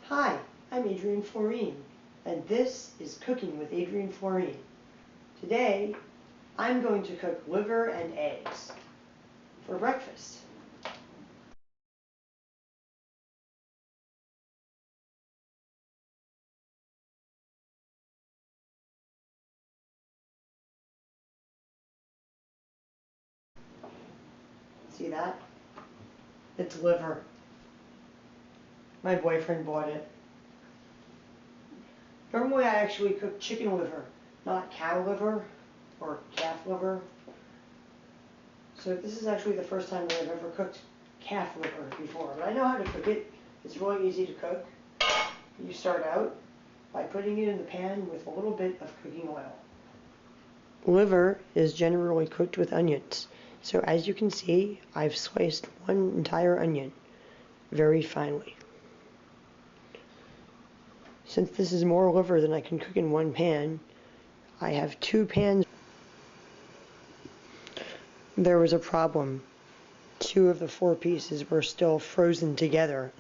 Hi, I'm Adrienne Floreen, and this is Cooking with Adrienne Floreen. Today, I'm going to cook liver and eggs for breakfast. See that? It's liver. My boyfriend bought it. Normally I actually cook chicken liver, not cow liver or calf liver. So this is actually the first time that I've ever cooked calf liver before, but I know how to cook it. It's really easy to cook. You start out by putting it in the pan with a little bit of cooking oil. Liver is generally cooked with onions. So as you can see, I've sliced one entire onion very finely. Since this is more liver than I can cook in one pan, I have two pans. There was a problem. Two of the four pieces were still frozen together.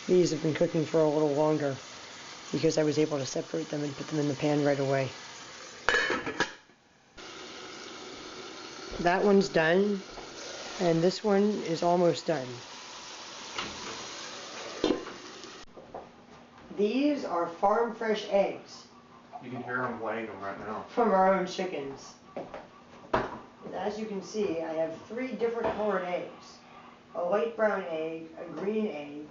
These have been cooking for a little longer because I was able to separate them and put them in the pan right away. That one's done, and this one is almost done. These are farm fresh eggs. You can hear them laying them right now. From our own chickens. And as you can see, I have three different colored eggs. A light brown egg, a green egg,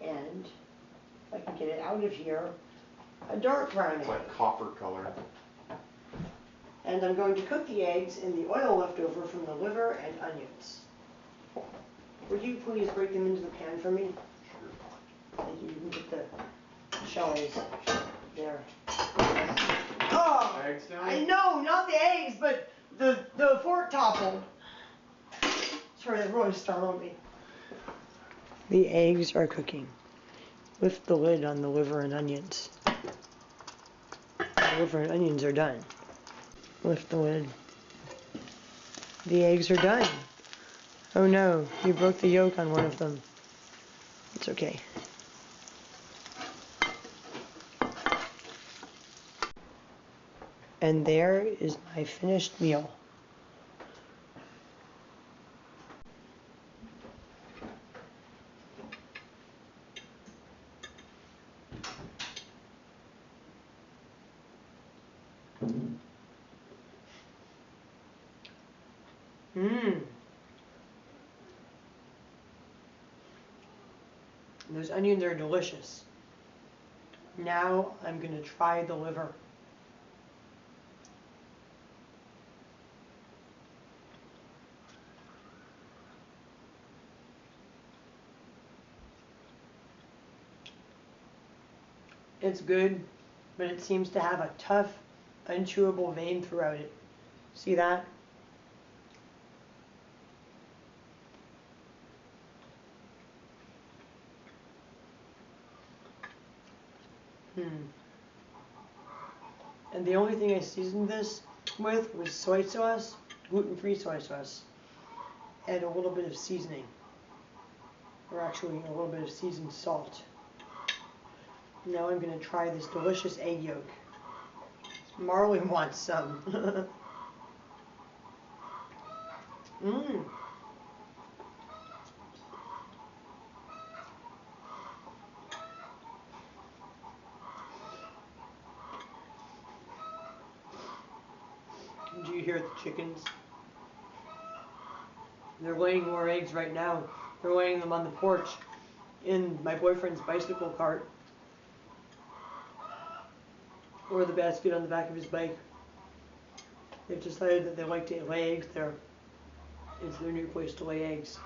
and, if I can get it out of here, a dark brown egg. It's like copper color. And I'm going to cook the eggs in the oil left over from the liver and onions. Would you please break them into the pan for me? Sure. Thank you. You can get the shells there. Oh! Eggs down? I know, not the eggs, but the fork toppled. Sorry, that really startled me. The eggs are cooking. Lift the lid on the liver and onions. The liver and onions are done. Lift the lid. The eggs are done. Oh no, you broke the yolk on one of them. It's okay. And there is my finished meal. Mmm. Those onions are delicious. Now I'm going to try the liver. It's good, but it seems to have a tough, unchewable vein throughout it. See that? And the only thing I seasoned this with was soy sauce, gluten-free soy sauce, and a little bit of seasoning, or actually a little bit of seasoned salt. Now I'm going to try this delicious egg yolk. Marley wants some. Mmm. Do you hear the chickens? They're laying more eggs right now. They're laying them on the porch in my boyfriend's bicycle cart, or the basket on the back of his bike. They've decided that they like to lay eggs there. It's their new place to lay eggs.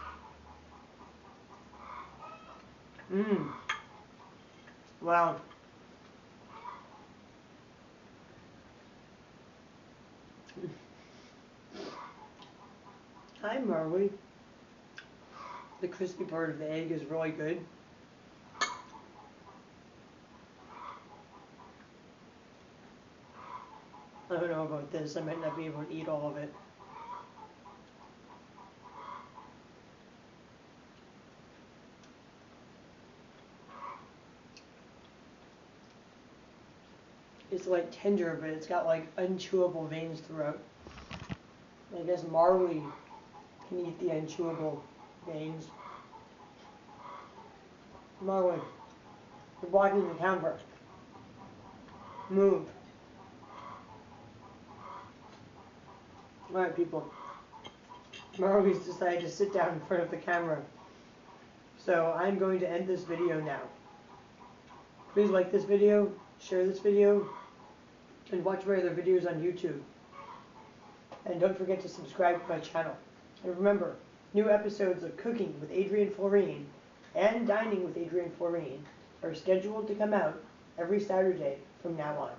Mmm. Wow. Hi, Marley. The crispy part of the egg is really good. I don't know about this. I might not be able to eat all of it. it's like tender, but it's got like unchewable veins throughout. I guess Marley can eat the unchewable veins. Marley, you're blocking the camera. Move. Alright people, Marley's decided to sit down in front of the camera. So I'm going to end this video now. Please like this video, share this video, and watch my other videos on YouTube. And don't forget to subscribe to my channel. And remember, new episodes of Cooking with Adrienne Floreen and Dining with Adrienne Floreen are scheduled to come out every Saturday from now on.